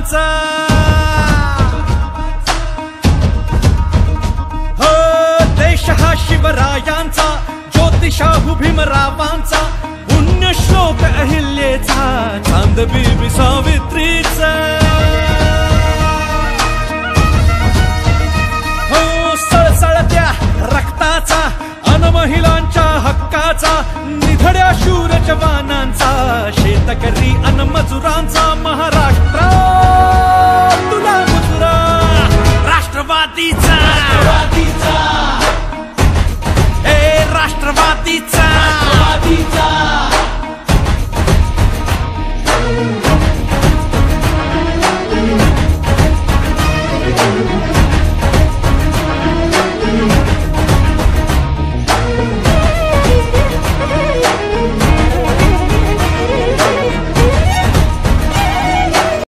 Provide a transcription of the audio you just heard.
बाबांचा, हो देश हा शिवरायांचा, ज्योतिषाहू भीमरावांचा, पुण्यश्लोक अहिल्याचा, चांदबिबी सावित्रीचा, हो सळसळत्या रक्ताचा, अन महिलांच्या हक्काचा, निधड्या शूर जवानांचा, शेतकरी अन मजुरांचा महाराष्ट्र तुला मुजरा राष्ट्रवादीचा।